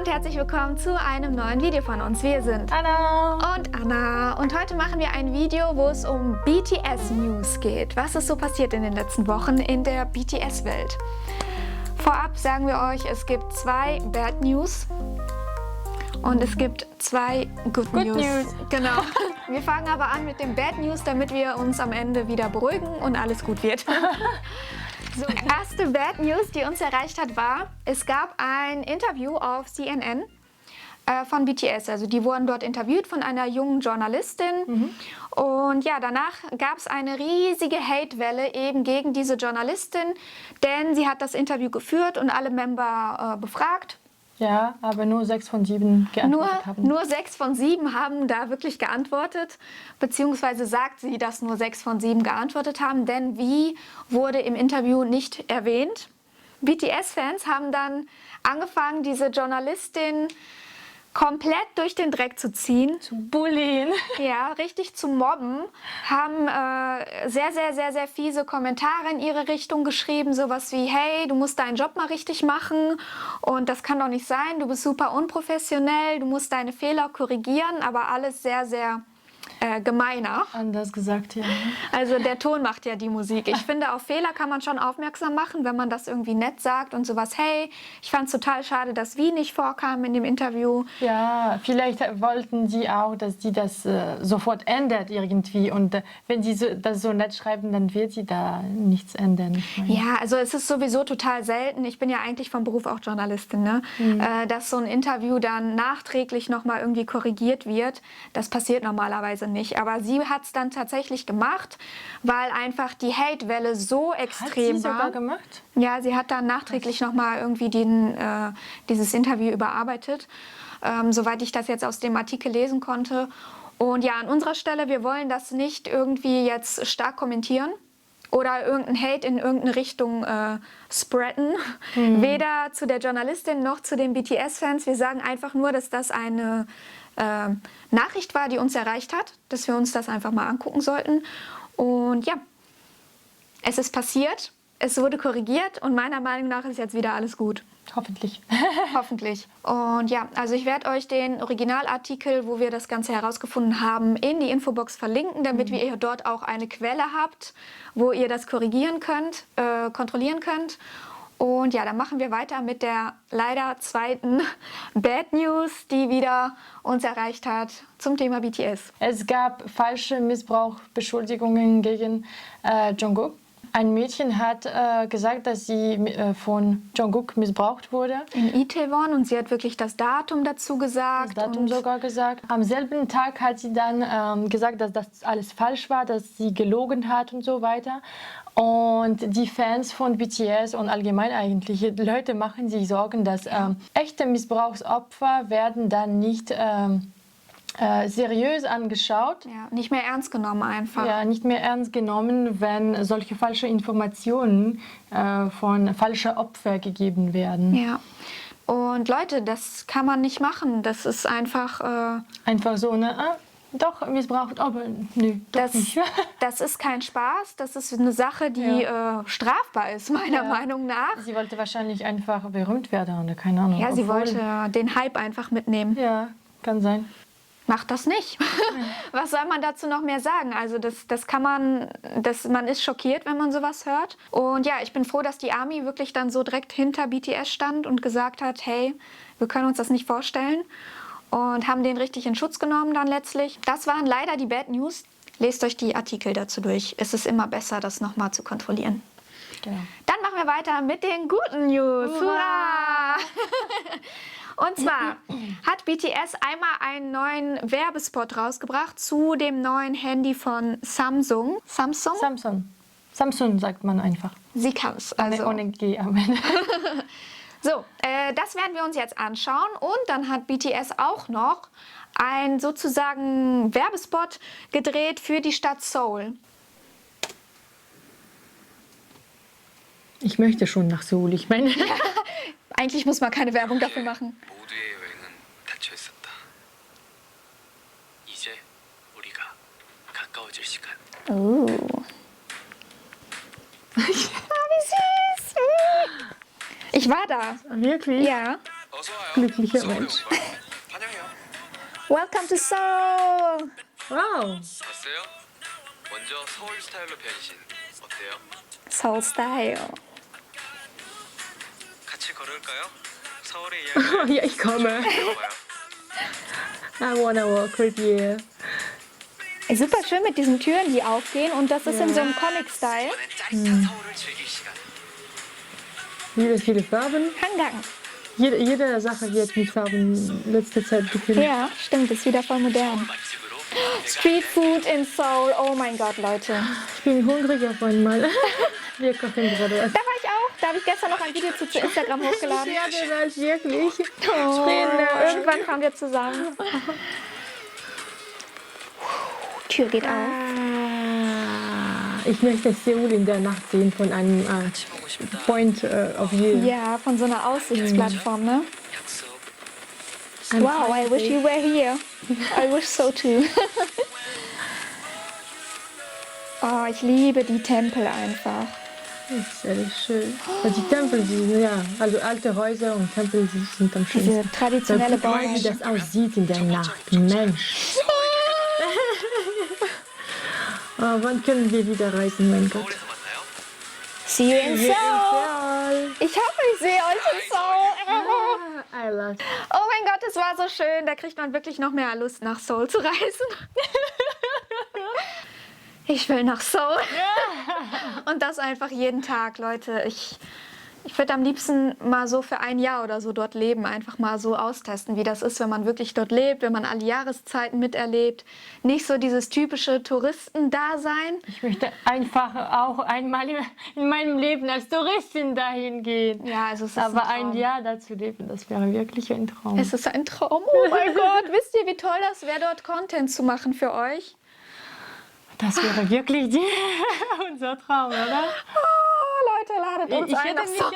und herzlich willkommen zu einem neuen Video von uns. Wir sind Anna und Anna und heute machen wir ein Video, wo es um BTS-News geht. Was ist so passiert in den letzten Wochen in der BTS-Welt? Vorab sagen wir euch, es gibt 2 Bad News und es gibt 2 Good News. Genau. Wir fangen aber an mit dem Bad News, damit wir uns am Ende wieder beruhigen und alles gut wird. So, erste Bad News, die uns erreicht hat, war, es gab ein Interview auf CNN von BTS. Also die wurden dort interviewt von einer jungen Journalistin. Und ja, danach gab es eine riesige Hatewelle eben gegen diese Journalistin, denn sie hat das Interview geführt und alle Member befragt. Ja, aber nur 6 von 7 geantwortet haben. Nur 6 von 7 haben da wirklich geantwortet, beziehungsweise sagt sie, dass nur 6 von 7 geantwortet haben, denn wie wurde im Interview nicht erwähnt. BTS-Fans haben dann angefangen, diese Journalistin komplett durch den Dreck zu ziehen. Zu bullien. Ja, richtig zu mobben, haben sehr fiese Kommentare in ihre Richtung geschrieben, sowas wie, hey, du musst deinen Job mal richtig machen und das kann doch nicht sein, du bist super unprofessionell, du musst deine Fehler korrigieren, aber alles sehr gemeiner. Anders gesagt, ja. Also der Ton macht ja die Musik. Ich finde, auf Fehler kann man schon aufmerksam machen, wenn man das irgendwie nett sagt und sowas. Hey, ich fand es total schade, dass Wie nicht vorkam in dem Interview. Ja, vielleicht wollten sie auch, dass die das sofort ändert irgendwie. Und wenn sie das so nett schreiben, dann wird sie da nichts ändern. Ja, also es ist sowieso total selten. Ich bin ja eigentlich vom Beruf auch Journalistin, ne? Dass so ein Interview dann nachträglich nochmal irgendwie korrigiert wird. Das passiert normalerweise nicht. Aber sie hat es dann tatsächlich gemacht, weil einfach die Hatewelle so extrem hat sie war. sogar gemacht? Ja, sie hat dann nachträglich nochmal irgendwie dieses Interview überarbeitet, soweit ich das jetzt aus dem Artikel lesen konnte. Und ja, an unserer Stelle, wir wollen das nicht irgendwie jetzt stark kommentieren oder irgendein Hate in irgendeine Richtung spreaden. Weder zu der Journalistin noch zu den BTS-Fans. Wir sagen einfach nur, dass das eine Nachricht war, die uns erreicht hat, dass wir uns das einfach mal angucken sollten. Und ja, es ist passiert, es wurde korrigiert und meiner Meinung nach ist jetzt wieder alles gut. Hoffentlich. Hoffentlich. Und ja, also ich werde euch den Originalartikel, wo wir das Ganze herausgefunden haben, in die Infobox verlinken, damit ihr dort auch eine Quelle habt, wo ihr das korrigieren könnt, kontrollieren könnt. Und ja, dann machen wir weiter mit der leider zweiten Bad News, die wieder uns erreicht hat zum Thema BTS. Es gab falsche Missbrauchsbeschuldigungen gegen Jungkook. Ein Mädchen hat gesagt, dass sie von Jungkook missbraucht wurde. In Itaewon, und sie hat wirklich das Datum dazu gesagt. Das Datum sogar gesagt. Am selben Tag hat sie dann gesagt, dass das alles falsch war, dass sie gelogen hat und so weiter. Und die Fans von BTS und allgemein eigentlich Leute machen sich Sorgen, dass echte Missbrauchsopfer werden dann nicht seriös angeschaut. Ja, nicht mehr ernst genommen einfach. Ja, nicht mehr ernst genommen, wenn solche falsche Informationen von falschen Opfern gegeben werden. Ja. Und Leute, das kann man nicht machen. Das ist einfach... Einfach so, ne? Doch, missbraucht, aber nö, doch nicht. Das ist kein Spaß, das ist eine Sache, die strafbar ist, meiner Meinung nach. Sie wollte wahrscheinlich einfach berühmt werden oder keine Ahnung. Ja, sie wollte den Hype einfach mitnehmen. Ja, kann sein. Macht das nicht. Was soll man dazu noch mehr sagen? Also das kann man, man ist schockiert, wenn man sowas hört. Und ja, ich bin froh, dass die ARMY wirklich dann so direkt hinter BTS stand und gesagt hat, hey, wir können uns das nicht vorstellen. Und haben den richtig in Schutz genommen dann letztlich. Das waren leider die Bad News. Lest euch die Artikel dazu durch. Es ist immer besser, das nochmal zu kontrollieren. Genau. Dann machen wir weiter mit den guten News. Hurra! Und zwar hat BTS einmal einen neuen Werbespot rausgebracht zu dem neuen Handy von Samsung. Samsung. Samsung sagt man einfach. Sie kann es. Also. Ohne G am Ende. So, das werden wir uns jetzt anschauen. Und dann hat BTS auch noch einen sozusagen Werbespot gedreht für die Stadt Seoul. Ich möchte schon nach Seoul, ich meine. Eigentlich muss man keine Werbung dafür machen. 모두의 여행은 닫혀 있었다. 이제 우리가 가까워질 시간. Oh. Wie süß. Ich war da. Wirklich? Ja. 어서 와요. Glücklicher 서울에 온 Mensch. 걸 환영해요. Welcome to Seoul! Wow. 봤어요? 먼저 서울 스타일로 변신 어때요? Seoul Style. 같이 걸을까요? 서울의 이야기를 Ja, ich komme. 들어봐요. I wanna walk with you. Super schön mit diesen Türen, die aufgehen. Und das ist in so einem Comic-Style. 이번엔 짜릿한 서울을 즐길 시간. Viele Farben. Hangang. Jede Sache wird mit Farben in letzter Zeit gefilmt. Ja, stimmt, ist wieder voll modern. 맛집으로 Street Food in Seoul. Oh mein Gott, Leute. Ich bin hungrig auf einmal. Wir kochen gerade was. Da war ich auch. Da habe ich gestern noch ein Video zu Instagram hochgeladen. Ja, das war ich wirklich. Oh, Vielen irgendwann fahren wir zusammen. Tür geht auf. Ich möchte Seoul in der Nacht sehen von einem 같이 보고 싶다. Point of View. Ja, von so einer Aussichtsplattform, ne? 약속. Wow, I wish you were here. I wish so too. Oh, ich liebe die Tempel einfach. Das ist ehrlich schön. Und die Tempel, die, ja, also alte Häuser und Tempel, die sind am schönsten. Diese traditionelle Guck mal, wie Bauweise. das aussieht in der Nacht. Mensch. Oh, wann können wir wieder reisen, mein Gott? 서울에서 만나요. See you in Wir in Seoul. Seoul. Ich hoffe, ich sehe euch in Seoul. I love. Oh mein Gott, es war so schön. Da kriegt man wirklich noch mehr Lust, nach Seoul zu reisen. Ich will nach Seoul. Und das einfach jeden Tag, Leute. Ich würde am liebsten mal so für ein Jahr oder so dort leben. Einfach mal so austesten, wie das ist, wenn man wirklich dort lebt, wenn man alle Jahreszeiten miterlebt. Nicht so dieses typische Touristendasein. Ich möchte einfach auch einmal in meinem Leben als Touristin dahin gehen. Ja, also es ist Aber ein ein Traum. Jahr da zu leben, das wäre wirklich ein Traum. Es ist ein Traum. Oh mein Gott, wisst ihr, wie toll das wäre, dort Content zu machen für euch? Das wäre wirklich unser Traum, oder? Oh, Leute, ladet uns Ich ein. hätte nach Seoul.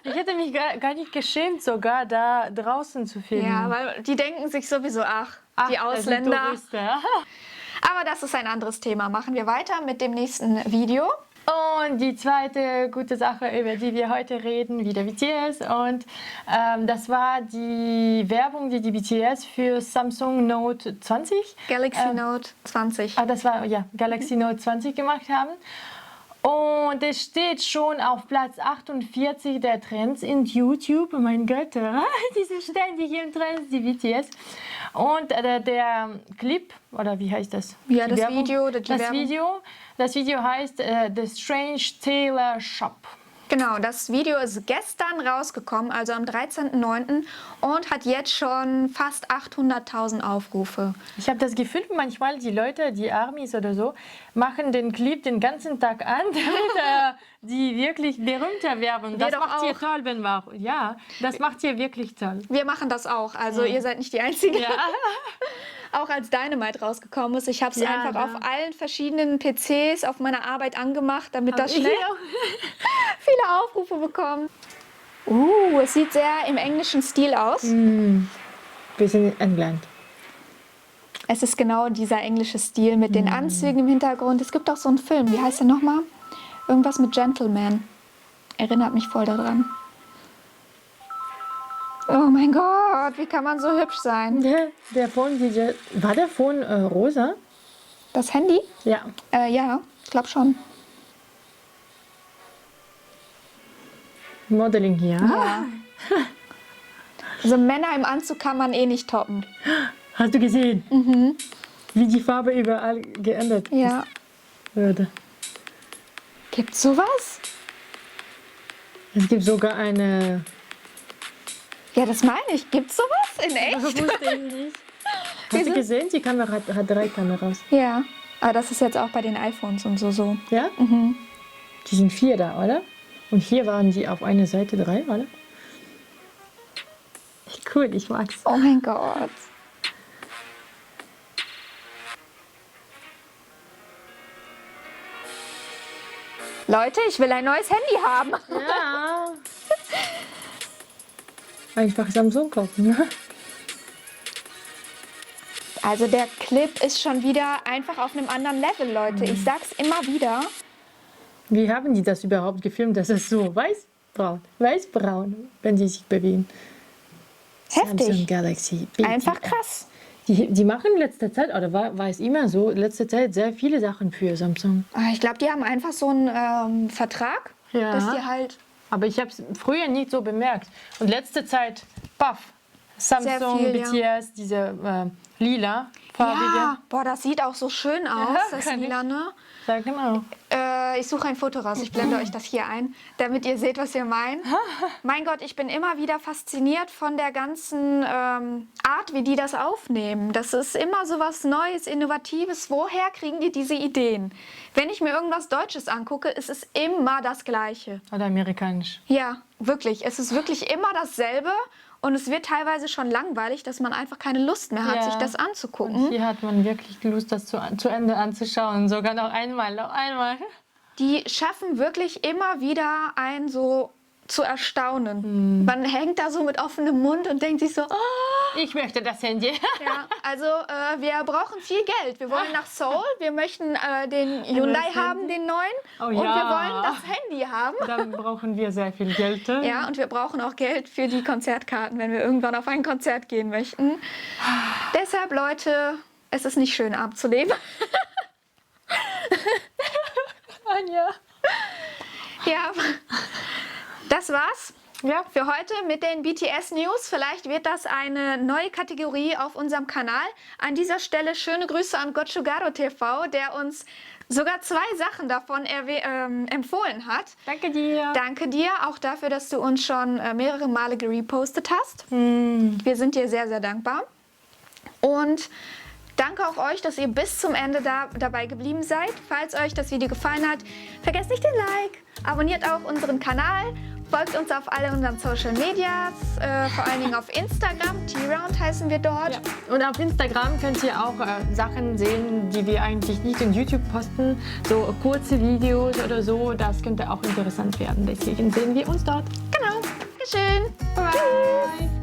ich hätte mich gar nicht geschämt, sogar da draußen zu filmen. Ja, weil die denken sich sowieso, ach die das sind Ausländer. Touristen. Aber das ist ein anderes Thema. Machen wir weiter mit dem nächsten Video. Und die zweite gute Sache, über die wir heute reden, wieder BTS. Und das war die Werbung, die BTS für Samsung Note 20, Galaxy Note 20. das war ja Galaxy Note 20 gemacht haben. Und es steht schon auf Platz 48 der Trends in YouTube. Oh mein Gott, die sind ständig im Trend, die BTS. Und der Clip, oder wie heißt das? Ja, Die das Werbung? Video oder die Werbung. Das Video heißt The Strange Tailor Shop. Genau, das Video ist gestern rausgekommen, also am 13.09. und hat jetzt schon fast 800.000 Aufrufe. Ich habe das Gefühl, manchmal die Leute, die Armys oder so, machen den Clip den ganzen Tag an, damit die wirklich berühmter werden. Das doch macht ihr auch. toll, wenn wir auch. Ja, das macht ihr wirklich toll. Wir machen das auch, also ihr seid nicht die Einzigen. Ja. Auch als Dynamite rausgekommen ist, ich habe es Ja, einfach da. auf allen verschiedenen PCs auf meiner Arbeit angemacht, damit das Ich schnell auch. viele Aufrufe bekommt. Es sieht sehr im englischen Stil aus. Wir sind in England. Es ist genau dieser englische Stil mit den Anzügen im Hintergrund. Es gibt auch so einen Film, wie heißt der nochmal? Irgendwas mit Gentleman. Erinnert mich voll daran. Oh mein Gott, wie kann man so hübsch sein? Der Phone, war der Phone rosa? Das Handy? Ja. Ja, ich glaube schon. Modeling hier. Ja. Also Männer im Anzug kann man eh nicht toppen. Hast du gesehen? Wie die Farbe überall geändert Ja. wurde. Gibt's sowas? Es gibt sogar eine. Ja, das meine ich. Gibt's sowas in echt? Wusste ich nicht. Hast du gesehen? Die Kamera hat 3 Kameras. Ja. Aber das ist jetzt auch bei den iPhones und so. Ja? Die sind 4 da, oder? Und hier waren die auf einer Seite 3, oder? Cool, ich mag's. Oh mein Gott. Leute, ich will ein neues Handy haben. Ja. Einfach Samsung kaufen. Also der Clip ist schon wieder einfach auf einem anderen Level, Leute. Ich sag's immer wieder. Wie haben die das überhaupt gefilmt? Das ist so weiß-braun, wenn die sich bewegen. Heftig. Samsung Galaxy BTS. Einfach krass. Die machen in letzter Zeit, oder war es immer so, in letzter Zeit sehr viele Sachen für Samsung. Ich glaube, die haben einfach so einen Vertrag, Ja. dass die halt Aber ich habe es früher nicht so bemerkt. Und letzte Zeit, paff, Samsung, viel, ja. BTS, diese lila farbige. Ja, boah, das sieht auch so schön aus, das kann ich. Lila, ne? Ja, genau. Ich suche ein Foto raus, ich blende euch das hier ein, damit ihr seht, was wir meinen. Mein Gott, ich bin immer wieder fasziniert von der ganzen Art, wie die das aufnehmen. Das ist immer so was Neues, Innovatives. Woher kriegen die diese Ideen? Wenn ich mir irgendwas Deutsches angucke, ist es immer das Gleiche. Oder amerikanisch. Ja, wirklich. Es ist wirklich immer dasselbe. Und es wird teilweise schon langweilig, dass man einfach keine Lust mehr hat, Ja. sich das Und anzugucken. hier hat man wirklich Lust, das zu Ende anzuschauen. Sogar noch einmal, noch einmal. Die schaffen wirklich immer wieder einen so zu erstaunen. Man hängt da so mit offenem Mund und denkt sich so, oh. Ich möchte das Handy. Ja, also wir brauchen viel Geld. Wir wollen nach Seoul, wir möchten den Hyundai haben, den neuen. Oh und ja. wir wollen das Handy haben. Dann brauchen wir sehr viel Geld. Ja, und wir brauchen auch Geld für die Konzertkarten, wenn wir irgendwann auf ein Konzert gehen möchten. Deshalb, Leute, es ist nicht schön, arm zu leben. Anja. Ja, das war's Ja. für heute mit den BTS News. Vielleicht wird das eine neue Kategorie auf unserem Kanal. An dieser Stelle schöne Grüße an Gochugaro TV, der uns sogar 2 Sachen davon empfohlen hat. Danke dir. Danke dir auch dafür, dass du uns schon mehrere Male gerepostet hast. Wir sind dir sehr, sehr dankbar. Und danke auch euch, dass ihr bis zum Ende dabei geblieben seid. Falls euch das Video gefallen hat, vergesst nicht den Like, abonniert auch unseren Kanal, folgt uns auf alle unseren Social Medias, vor allen Dingen auf Instagram, T-Round heißen wir dort. Ja. Und auf Instagram könnt ihr auch Sachen sehen, die wir eigentlich nicht in YouTube posten. So kurze Videos oder so, das könnte auch interessant werden. Deswegen sehen wir uns dort. Genau. Dankeschön. Bye. Tschüss.